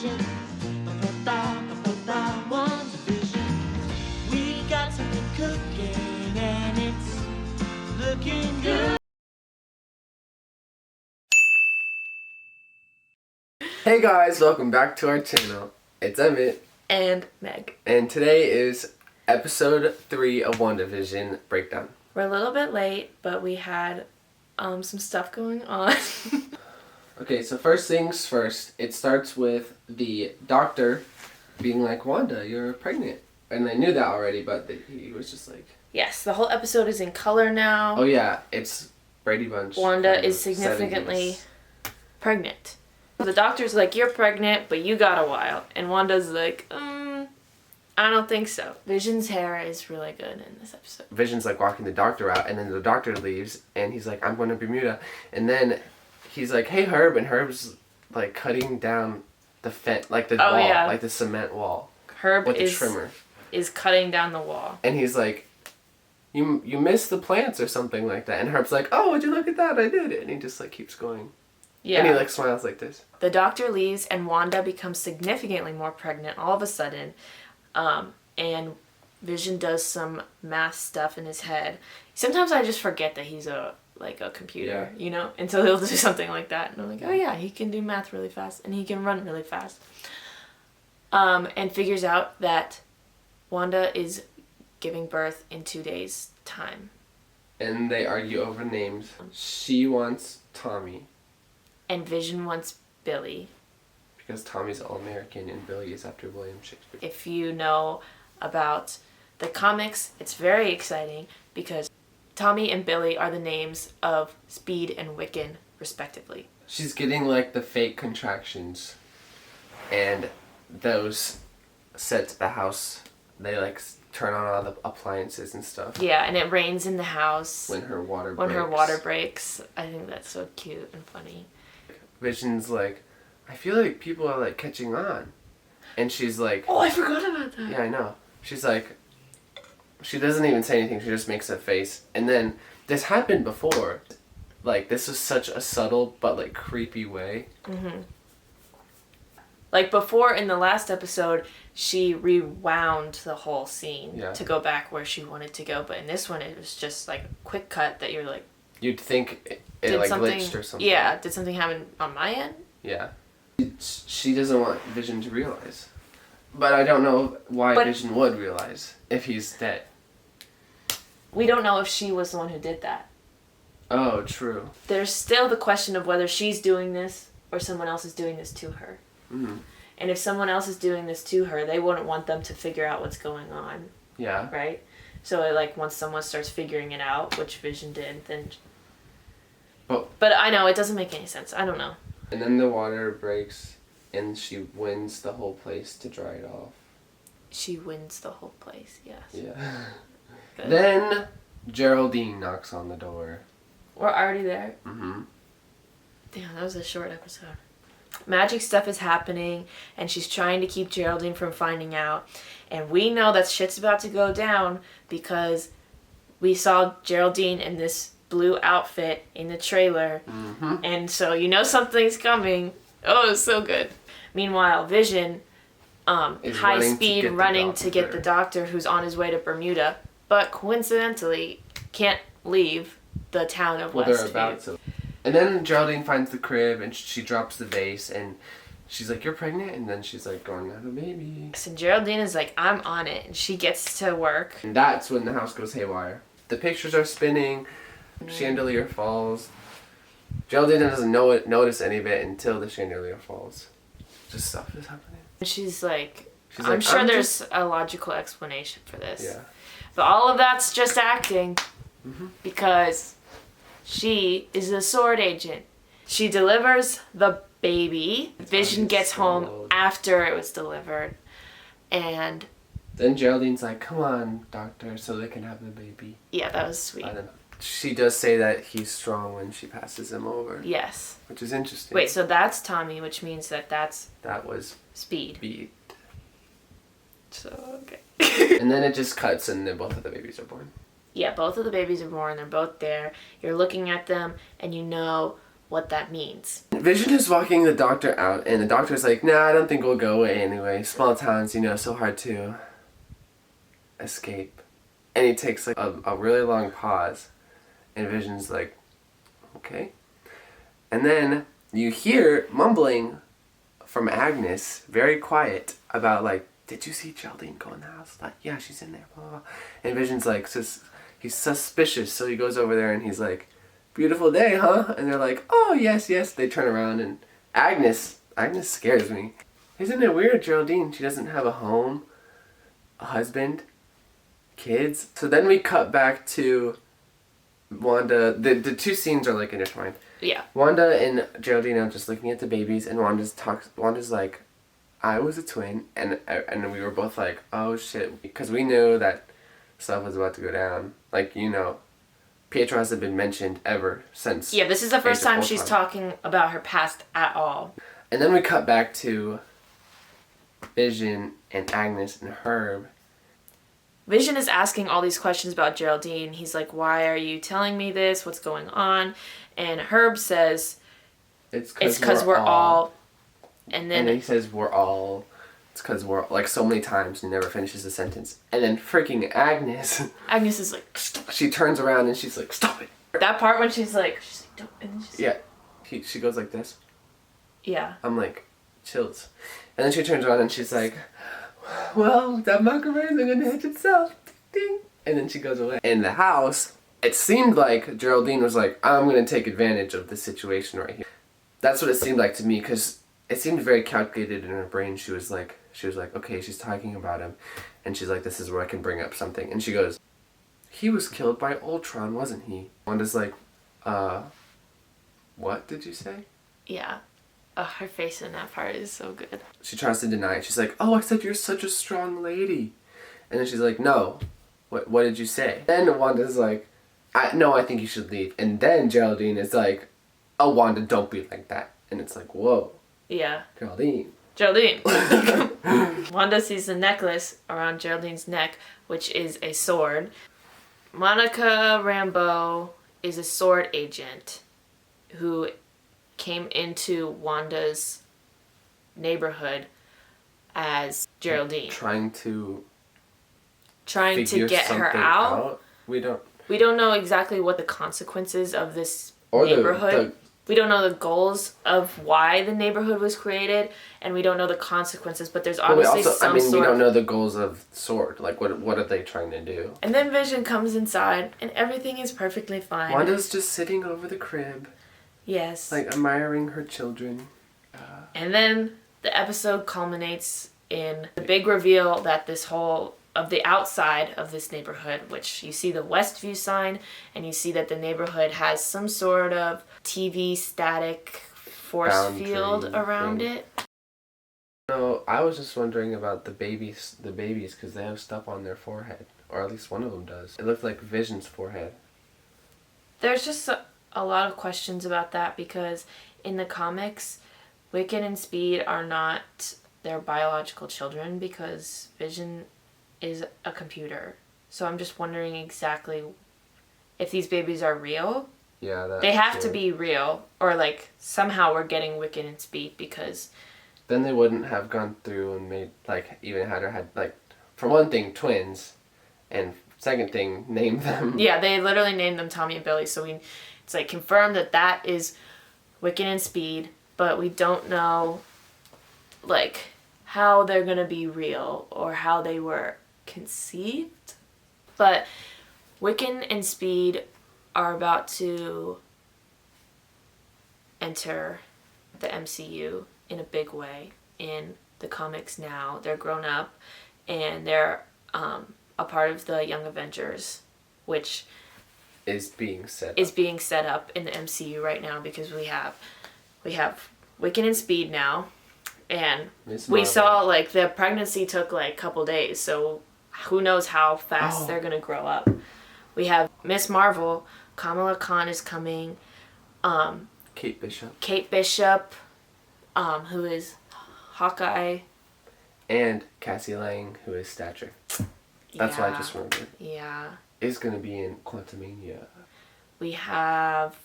WandaVision. WandaVision. We got something cooking and it's looking good. Hey guys, welcome back to our channel. It's Emmett. And Meg. And today is episode 3 of WandaVision Breakdown. We're a little bit late, but we had some stuff going on. Okay, so first things first, it starts with the doctor being like, Wanda, you're pregnant. And I knew that already, but he was just like... Yes, the whole episode is in color now. Oh yeah, it's Brady Bunch. Wanda is significantly pregnant. The doctor's like, you're pregnant, but you got a while. And Wanda's like, I don't think so. Vision's hair is really good in this episode. Vision's like walking the doctor out, and then the doctor leaves, and he's like, I'm going to Bermuda. And then he's like, hey Herb, and Herb's like cutting down the wall, yeah. like the cement wall. Herb with the trimmer. Is cutting down the wall. And he's like, you missed the plants or something like that. And Herb's like, oh, would you look at that? I did it. And he just like keeps going. Yeah. And he like smiles like this. The doctor leaves and Wanda becomes significantly more pregnant all of a sudden. And Vision does some math stuff in his head. Sometimes I just forget that he's a computer, you know? Until he'll do something like that. And I'm like, oh yeah, he can do math really fast and he can run really fast. And figures out that Wanda is giving birth in 2 days' time. And they argue over names. She wants Tommy. And Vision wants Billy. Because Tommy's All-American and Billy is after William Shakespeare. If you know about the comics, it's very exciting because Tommy and Billy are the names of Speed and Wiccan, respectively. She's getting like the fake contractions. And those set the house, they like turn on all the appliances and stuff. Yeah, and it rains in the house. When her water breaks. I think that's so cute and funny. Vision's like, I feel like people are like catching on. And she's like... Oh, I forgot about that. Yeah, I know. She's like... She doesn't even say anything, she just makes a face. And then, this happened before. Like, this was such a subtle but like creepy way. Mm-hmm. Like before in the last episode, she rewound the whole scene to go back where she wanted to go. But in this one, it was just like a quick cut that you're like... You'd think it like glitched or something. Yeah, did something happen on my end? Yeah. She doesn't want Vision to realize. But I don't know why Vision would realize if he's dead. We don't know if she was the one who did that. Oh, true. There's still the question of whether she's doing this or someone else is doing this to her. Mm-hmm. And if someone else is doing this to her, they wouldn't want them to figure out what's going on. Yeah. Right? So like once someone starts figuring it out, which Vision did, then... But I know, it doesn't make any sense. I don't know. And then the water breaks and she wins the whole place to dry it off. She wins the whole place, yes. Yeah. Good. Then Geraldine knocks on the door. We're already there? Mm-hmm. Damn, that was a short episode. Magic stuff is happening and she's trying to keep Geraldine from finding out. And we know that shit's about to go down because we saw Geraldine in this blue outfit in the trailer. Mm-hmm. And so you know something's coming. Oh, it's so good. Meanwhile, Vision, high speed running to get the doctor who's on his way to Bermuda, but coincidentally can't leave the town of Westview. And then Geraldine finds the crib and she drops the vase and she's like, you're pregnant? And then she's like, going to have a baby. And Geraldine is like, I'm on it. And she gets to work. And that's when the house goes haywire. The pictures are spinning. Chandelier falls. Geraldine doesn't notice any of it until the chandelier falls. Just stuff is happening. She's like, I'm sure there's a logical explanation for this. Yeah. But all of that's just acting because she is a sword agent. She delivers the baby. Vision gets home after it was delivered. And then Geraldine's like, come on, doctor, so they can have the baby. Yeah, that was sweet. I don't know. She does say that he's strong when she passes him over. Yes. Which is interesting. Wait, so that's Tommy, which means that was Speed. So, okay. And then it just cuts and then both of the babies are born. Yeah, both of the babies are born. They're both there. You're looking at them and you know what that means. Vision is walking the doctor out, and the doctor's like, nah, I don't think we'll go away anyway. Small towns, so hard to escape. And he takes like a really long pause, and Vision's like, okay. And then you hear mumbling from Agnes, very quiet, about like, did you see Geraldine go in the house? Like, yeah, she's in there, blah, blah, blah. And Vision's like, he's suspicious, so he goes over there and he's like, beautiful day, huh? And they're like, oh, yes, yes. They turn around and Agnes scares me. Isn't it weird, Geraldine? She doesn't have a home, a husband, kids. So then we cut back to Wanda. The two scenes are like intertwined. Yeah. Wanda and Geraldine are just looking at the babies, and Wanda's like, I was a twin, and we were both like, oh shit, because we knew that stuff was about to go down. Like, Pietro hasn't been mentioned ever since. Yeah, this is the first time she's talking about her past at all. And then we cut back to Vision and Agnes and Herb. Vision is asking all these questions about Geraldine. He's like, why are you telling me this? What's going on? And Herb says, it's because we're all... And then he says, it's because we're, like, so many times, and never finishes the sentence. And then freaking Agnes is like, stop. She turns around and she's like, stop it. That part when she's like, don't. And then she's yeah. She goes like this. Yeah. I'm like, chills. And then she turns around and she's like, well, that macaroni's gonna hit itself. Ding. And then she goes away. In the house, it seemed like Geraldine was like, I'm gonna take advantage of this situation right here. That's what it seemed like to me, because it seemed very calculated in her brain. She was like, okay, she's talking about him. And she's like, this is where I can bring up something. And she goes, he was killed by Ultron, wasn't he? Wanda's like, what did you say? Yeah. Her face in that part is so good. She tries to deny it. She's like, oh, I said you're such a strong lady. And then she's like, no. What did you say? Then Wanda's like, no, I think you should leave. And then Geraldine is like, oh, Wanda, don't be like that. And it's like, whoa. Yeah. Geraldine. Wanda sees the necklace around Geraldine's neck, which is a sword. Monica Rambeau is a sword agent who came into Wanda's neighborhood as Geraldine. Trying to get her out. We don't know exactly what the consequences of this neighborhood. We don't know the goals of why the neighborhood was created, and we don't know the consequences, but there's obviously we don't know the goals of SWORD. Like, what are they trying to do? And then Vision comes inside, and everything is perfectly fine. Wanda's just sitting over the crib. Yes. Like, admiring her children. And then the episode culminates in the big reveal that of the outside of this neighborhood, which you see the Westview sign, and you see that the neighborhood has some sort of TV static force field around it. No, I was just wondering about the babies because they have stuff on their forehead, or at least one of them does. It looked like Vision's forehead. There's just a lot of questions about that, because in the comics, Wiccan and Speed are not their biological children, because Vision is a computer. So I'm just wondering exactly if these babies are real. Yeah, they have to be real, or like somehow we're getting Wiccan and Speed, because then they wouldn't have gone through and made, like, even had like, for one thing, twins, and second thing, named them. Yeah, they literally named them Tommy and Billy, so it's like confirmed that is Wiccan and Speed, but we don't know like how they're gonna be real or how they were conceived. But Wiccan and Speed are about to enter the MCU in a big way in the comics now. They're grown up, and they're a part of the Young Avengers, which is being set up in the MCU right now, because we have Wiccan and Speed now, and we saw like the pregnancy took like a couple days, so who knows how fast they're gonna grow up. We have Miss Marvel, Kamala Khan is coming, Kate Bishop, who is Hawkeye, and Cassie Lang, who is Stature. That's why I just remembered. Yeah. Is gonna be in Quantumania. We have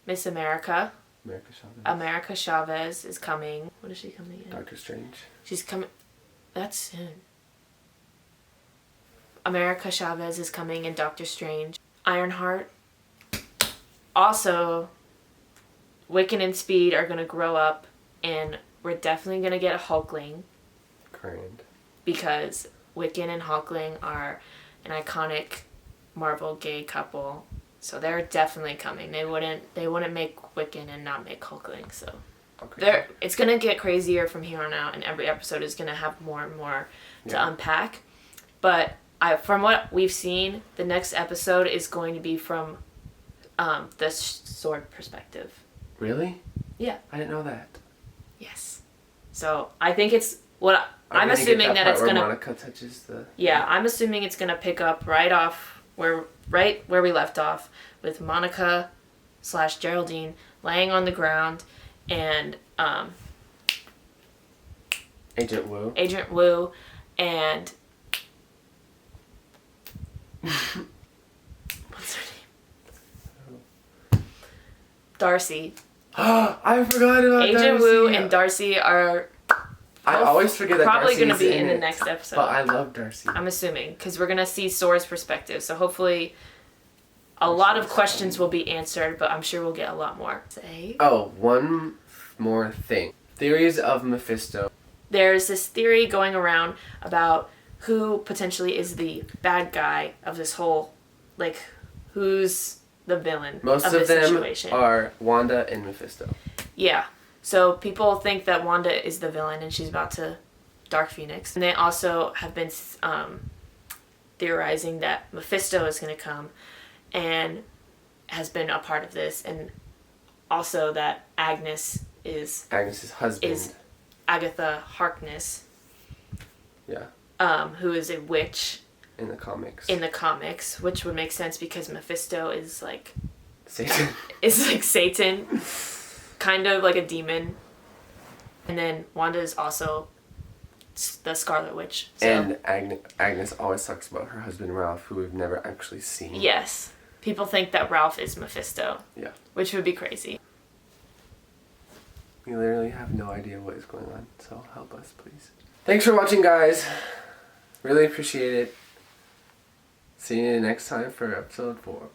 Miss America, America Chavez is coming. What is she coming in? Doctor Strange. She's coming. That's soon. America Chavez is coming in Doctor Strange. Ironheart. Also, Wiccan and Speed are going to grow up, and we're definitely going to get a Hulkling. Grand. Because Wiccan and Hulkling are an iconic Marvel gay couple. So they're definitely coming. They wouldn't make Wiccan and not make Hulkling. So Okay. it's going to get crazier from here on out, and every episode is going to have more and more to unpack. But from what we've seen, the next episode is going to be from the sword perspective. Really? Yeah. I didn't know that. Yes. So I think it's what I'm assuming that it's where gonna. Monica touches the. Yeah, I'm assuming it's gonna pick up right where we left off with Monica / Geraldine laying on the ground, and Agent Wu, and what's her name? Darcy. I forgot about Agent Darcy. Wu and Darcy are. I always forget that probably Darcy's going to be in the it. next episode. But I love Darcy. I'm assuming, because we're going to see Sora's perspective. So hopefully a lot of questions will be answered, but I'm sure we'll get a lot more. Oh, one more thing. Theories of Mephisto. There's this theory going around about who potentially is the bad guy of this whole, like, who's the villain Most of of this them situation. are Wanda and Mephisto. Yeah. So people think that Wanda is the villain and she's about to Dark Phoenix. And they also have been theorizing that Mephisto is going to come and has been a part of this. And also that Agnes's husband. is Agatha Harkness. Yeah. Who is a witch. In the comics. Which would make sense because Mephisto is like... Satan. Is like Satan. Kind of like a demon. And then Wanda is also the Scarlet Witch. So. And Agnes always talks about her husband Ralph, who we've never actually seen. Yes. People think that Ralph is Mephisto. Yeah. Which would be crazy. We literally have no idea what is going on, so help us, please. Thanks for watching, guys. Really appreciate it. See you next time for episode 4.